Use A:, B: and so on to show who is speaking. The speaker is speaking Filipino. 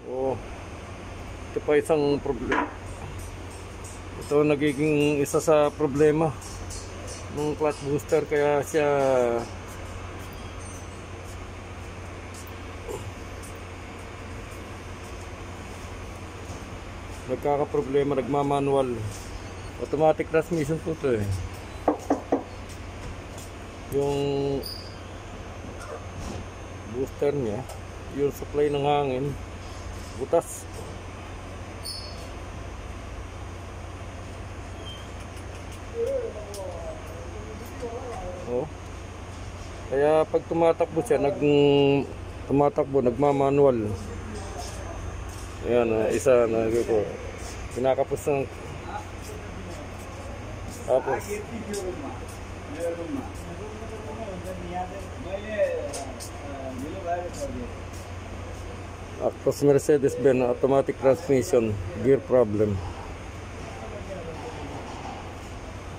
A: Oh, ito pa isang problema. Ito nagiging isa sa problema ng clutch booster, kaya siya nagkakaproblema, nagmamanual. Automatic transmission po ito eh. Yung booster niya, yung supply ng hangin, butas. Oh. Kaya pag tumatakbo siya, nagmamanual. Ayan, isa na ko. Kinakapos ng tapos Actros Mercedes-Benz automatic transmission, gear problem.